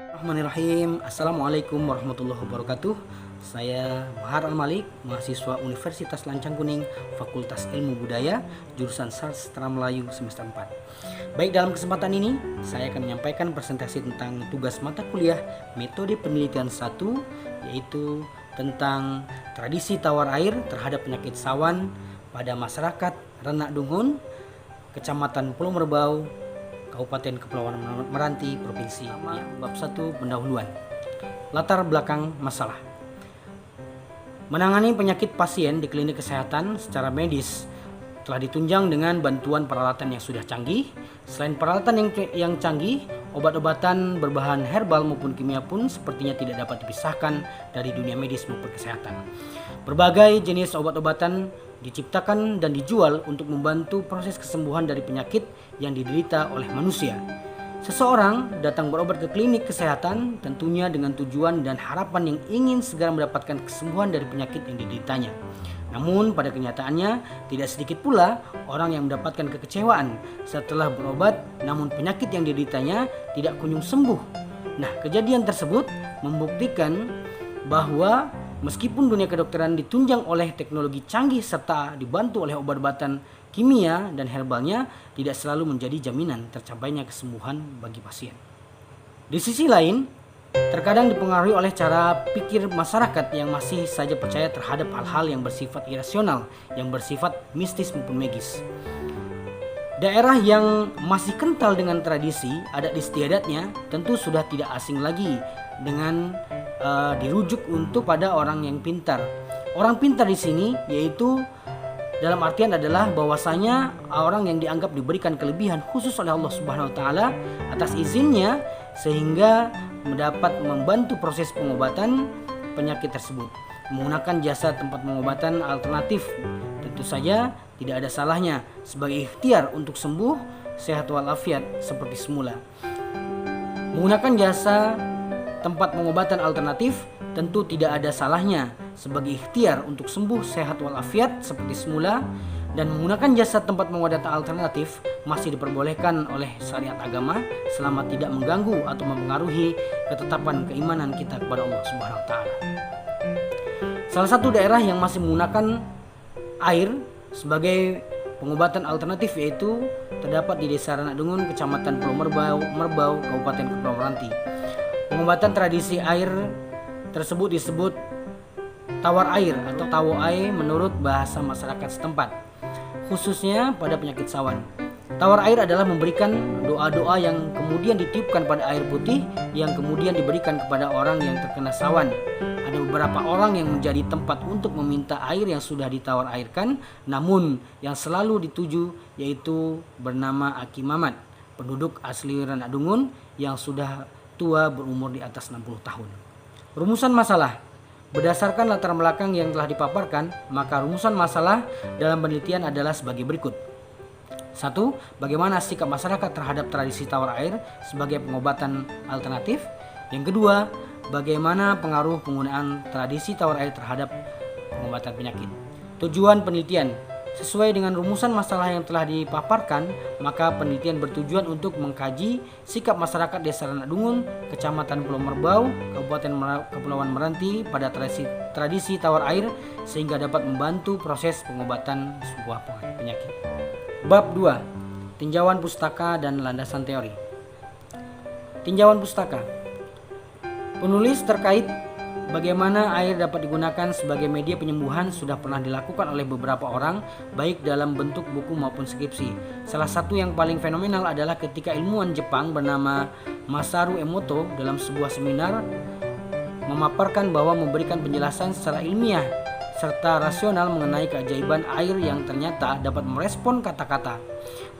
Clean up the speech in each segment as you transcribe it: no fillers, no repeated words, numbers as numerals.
Bismillahirrahmanirrahim. Assalamualaikum warahmatullahi wabarakatuh. Saya Mahar Al-Malik, mahasiswa Universitas Lancang Kuning, Fakultas Ilmu Budaya, jurusan Sastra Melayu semester 4. Baik, dalam kesempatan ini saya akan menyampaikan presentasi tentang tugas mata kuliah metode penelitian 1, yaitu tentang tradisi tawar air terhadap penyakit sawan pada masyarakat Renak Dungun, Kecamatan Pulau Merbau, Kabupaten Kepulauan Meranti, Provinsi. Bab 1, pendahuluan. Latar belakang masalah. Menangani penyakit pasien di klinik kesehatan secara medis telah ditunjang dengan bantuan peralatan yang sudah canggih. Selain peralatan yang canggih, obat-obatan berbahan herbal maupun kimia pun sepertinya tidak dapat dipisahkan dari dunia medis maupun kesehatan. Berbagai jenis obat-obatan diciptakan dan dijual untuk membantu proses kesembuhan dari penyakit yang diderita oleh manusia. Seseorang datang berobat ke klinik kesehatan tentunya dengan tujuan dan harapan yang ingin segera mendapatkan kesembuhan dari penyakit yang dideritanya. Namun pada kenyataannya tidak sedikit pula orang yang mendapatkan kekecewaan setelah berobat namun penyakit yang dideritanya tidak kunjung sembuh. Nah, kejadian tersebut membuktikan bahwa meskipun dunia kedokteran ditunjang oleh teknologi canggih serta dibantu oleh obat-obatan kimia dan herbalnya, tidak selalu menjadi jaminan tercapainya kesembuhan bagi pasien. Di sisi lain, terkadang dipengaruhi oleh cara pikir masyarakat yang masih saja percaya terhadap hal-hal yang bersifat irasional, yang bersifat mistis maupun magis. Daerah yang masih kental dengan tradisi adat istiadatnya tentu sudah tidak asing lagi dengan dirujuk untuk pada orang yang pintar. Orang pintar di sini yaitu dalam artian adalah bahwasanya orang yang dianggap diberikan kelebihan khusus oleh Allah Subhanahu wa taala atas izinnya sehingga mendapat membantu proses pengobatan penyakit tersebut. Menggunakan jasa tempat pengobatan alternatif tentu saja tidak ada salahnya sebagai ikhtiar untuk sembuh sehat walafiat seperti semula. Menggunakan jasa tempat pengobatan alternatif tentu tidak ada salahnya sebagai ikhtiar untuk sembuh sehat walafiat seperti semula, dan menggunakan jasa tempat pengobatan alternatif masih diperbolehkan oleh syariat agama selama tidak mengganggu atau mempengaruhi ketetapan keimanan kita kepada Allah Subhanahu wa taala. Salah satu daerah yang masih menggunakan air sebagai pengobatan alternatif yaitu terdapat di Desa Renak Dungun, Kecamatan Pulau Merbau, Kabupaten Kepulauan Meranti. Pengobatan tradisi air tersebut disebut tawar air atau tawo air menurut bahasa masyarakat setempat, khususnya pada penyakit sawan. Tawar air adalah memberikan doa-doa yang kemudian ditiupkan pada air putih yang kemudian diberikan kepada orang yang terkena sawan. Ada beberapa orang yang menjadi tempat untuk meminta air yang sudah ditawar airkan, namun yang selalu dituju yaitu bernama Aki Mamat, penduduk asli Renak Dungun yang sudah tua berumur di atas 60 tahun. Rumusan masalah. Berdasarkan latar belakang yang telah dipaparkan, maka rumusan masalah dalam penelitian adalah sebagai berikut. 1. Bagaimana sikap masyarakat terhadap tradisi tawar air sebagai pengobatan alternatif? Yang kedua, bagaimana pengaruh penggunaan tradisi tawar air terhadap pengobatan penyakit? Tujuan penelitian. Sesuai dengan rumusan masalah yang telah dipaparkan, maka penelitian bertujuan untuk mengkaji sikap masyarakat Desa Renak Dungun, Kecamatan Pulau Merbau, Kabupaten Kepulauan Meranti pada tradisi tawar air sehingga dapat membantu proses pengobatan sebuah penyakit. Bab 2. Tinjauan pustaka dan landasan teori. Tinjauan pustaka. Penulis terkait bagaimana air dapat digunakan sebagai media penyembuhan sudah pernah dilakukan oleh beberapa orang, baik dalam bentuk buku maupun skripsi. Salah satu yang paling fenomenal adalah ketika ilmuwan Jepang bernama Masaru Emoto dalam sebuah seminar memaparkan bahwa memberikan penjelasan secara ilmiah serta rasional mengenai keajaiban air yang ternyata dapat merespon kata-kata.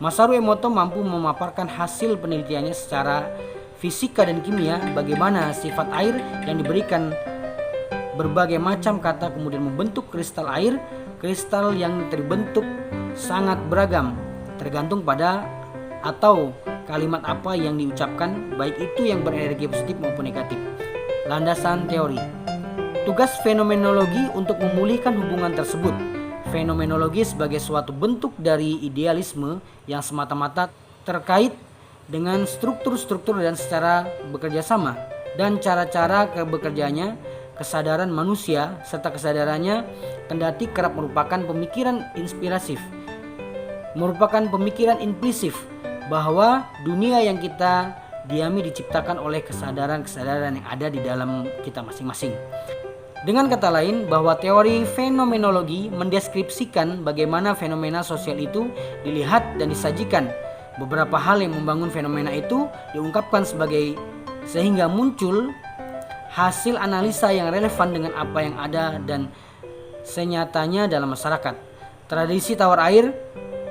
Masaru Emoto mampu memaparkan hasil penelitiannya secara fisika dan kimia, bagaimana sifat air yang diberikan berbagai macam kata kemudian membentuk kristal air. Kristal yang terbentuk sangat beragam tergantung pada atau kalimat apa yang diucapkan, baik itu yang berenergi positif maupun negatif. Landasan teori. Tugas fenomenologi untuk memulihkan hubungan tersebut. Fenomenologi sebagai suatu bentuk dari idealisme yang semata-mata terkait dengan struktur-struktur dan secara bekerja sama. dan cara-cara bekerjanya, kesadaran manusia serta kesadarannya, kendati kerap merupakan pemikiran inspiratif, merupakan pemikiran implisif bahwa dunia yang kita diami diciptakan oleh kesadaran-kesadaran yang ada di dalam kita masing-masing. Dengan kata lain, bahwa teori fenomenologi mendeskripsikan bagaimana fenomena sosial itu dilihat dan disajikan. Beberapa hal yang membangun fenomena itu diungkapkan sehingga muncul hasil analisa yang relevan dengan apa yang ada dan senyatanya dalam masyarakat. Tradisi tawar air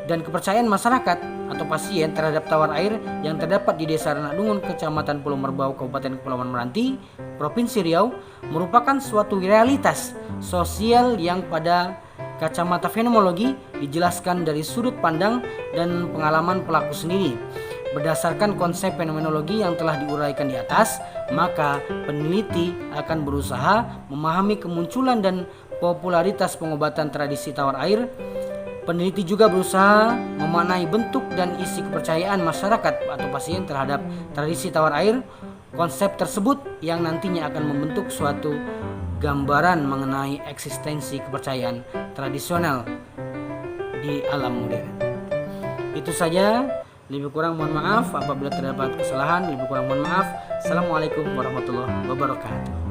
dan kepercayaan masyarakat atau pasien terhadap tawar air yang terdapat di Desa Renakdungun, Kecamatan Pulau Merbau, Kabupaten Kepulauan Meranti, Provinsi Riau, merupakan suatu realitas sosial yang pada kacamata fenomenologi dijelaskan dari sudut pandang dan pengalaman pelaku sendiri. Berdasarkan konsep fenomenologi yang telah diuraikan di atas, maka peneliti akan berusaha memahami kemunculan dan popularitas pengobatan tradisi tawar air. Peneliti juga berusaha memaknai bentuk dan isi kepercayaan masyarakat atau pasien terhadap tradisi tawar air. Konsep tersebut yang nantinya akan membentuk suatu gambaran mengenai eksistensi kepercayaan tradisional di alam modern. Itu saja, lebih kurang mohon maaf apabila terdapat kesalahan, lebih kurang mohon maaf. Assalamualaikum warahmatullahi wabarakatuh.